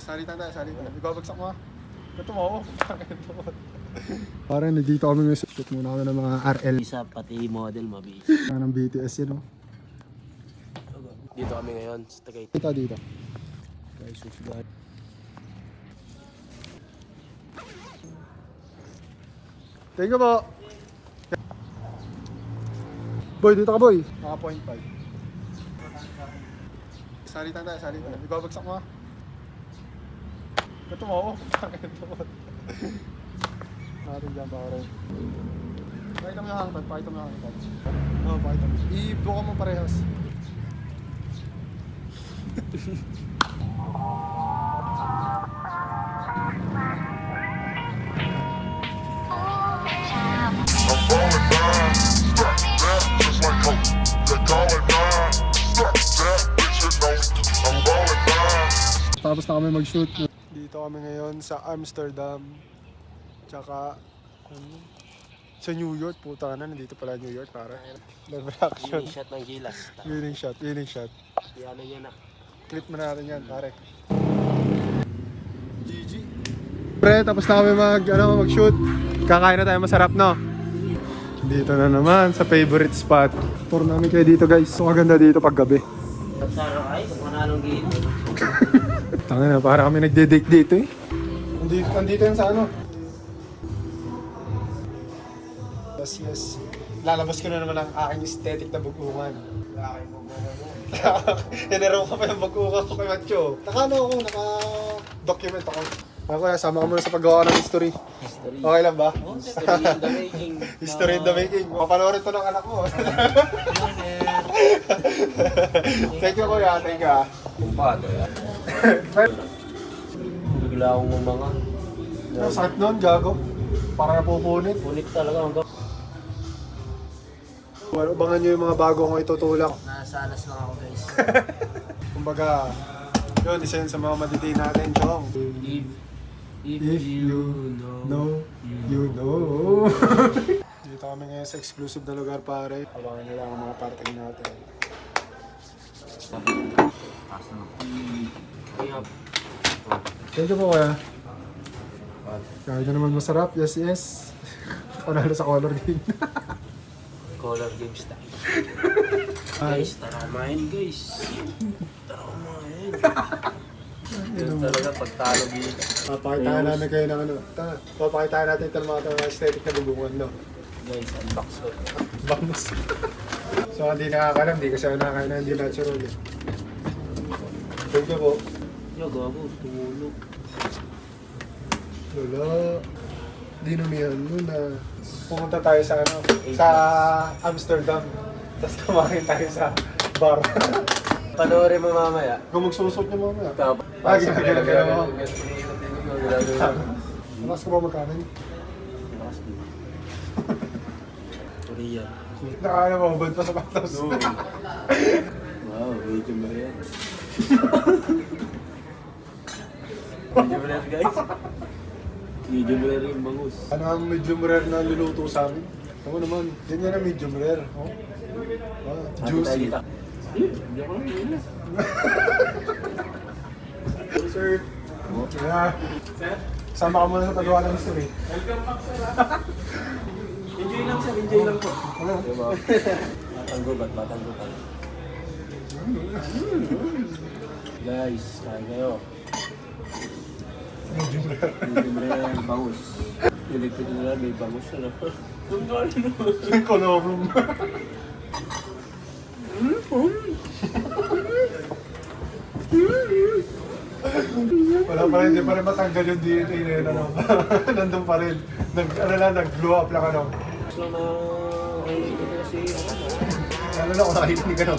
Salitan tayo, salitan. Ibabagsak mo. Ito mo. Parang nandito kami ngayon. Shoot muna kami ng mga RL. Isa pati model mabis. Ng BTS yun, no? Dito kami ngayon sa Tagaytay. Dito. Guys, susugad. Thank you po. Boy, dito ka boy. Mga 0.5. Salitan tayo, salitan. Ibabagsak mo. Ito mo. Natin dyan pa rin. Pakita mo yung hangpad, pakita mo yung hangpad. Oo, pakita mo. I-buka mo parehas. Tapos na kami mag-shoot. Dito kami ngayon sa Amsterdam. Tsaka sa New York. Puta na, nandito pala New York para. Live reaction. Winning shot ng Gilas. Winning shot. Yan na yan na. Clip mo natin yan, pare. GG. Pre, tapos na kami mag-shoot. Kakain na tayo masarap, no? Dito na naman sa favorite spot. Tour namin kayo dito, guys. So, maganda dito pag gabi. Sana ay, kung manalong game. Tangina na, para kami nagde-date dito eh. Andito yan sa ano. Yes. Lalabas ko na naman ang aking aesthetic na bugungan. Aking bugungan mo. Hinaraw ka pa yung bagungan ko kay Macho. Naka-document ako. Ako kaya, sama ko muna sa paggawa ng history. Okay lang ba? Oh, history in the making. History in the making. Mapanoorin to ng anak mo. Thank you kuya, thank you. Kumpado yan. Bigla akong umanga. Ang sakit nun, gago. Parang napupunit. Punit talaga hanggang. Abangan nyo yung mga bago kong itutulak. Nasa alas lang ako guys. Kumbaga, yun, isa yun sa mga madiday natin, Chong. If you know, you know. Dito kami ngayon sa exclusive na lugar, pare. Abangan nyo lang ang mga parting natin. Thank you po, kuya. Kahit na naman masarap, yes. Panalo sa color game. color games tayo. Guys, tara kumain guys. Tara kumain. Yun talaga pagtalo dito. Papakitaan namin kayo ng ano. Papakitaan natin ito mga aesthetic na bubungan, no? Guys, unbox ko. Bangus. So, hindi nakakalam, hindi kasi ako nakakain na hindi natural eh. Thank you po. Yo, gago, tulog. Lola, dinamihan mo na. Pumunta tayo sa ano, sa Amsterdam. Tapos kumain tayo sa bar. Panoorin mo mamaya. Kung magsusot niyo mamaya. Tapos, ginagawa mo. Mas ka ba magkanin? Korean. Nakakala mo, bad pa sa patos. Wow, medyo mo yan. Medyo mo yan guys. Medyo mo yan yung bangus. Ano ang medium rare na luluto sa amin? Ako naman, yan yan ang medium rare. Oh. Juicy. Hindi ako lang yun. Sir. Yeah. Sama ka muna sa paggawa ng history. Enjoy lang sir, enjoy lang po. Ano? Diba? Batanggo ba't batanggo pa? Guys, kain kayo. Medium rare. Medyo mo yan yung bangus. Piligpit nila may bangus na naman. Ang gano'n naman. Yung colorum. Wala pa rin, hindi pa rin matanggal yung DNA na yun, ano. Nandun pa rin. Nag-glow up lang, ano. So na, ay, kasi, Ano na kung nakikinig, ano.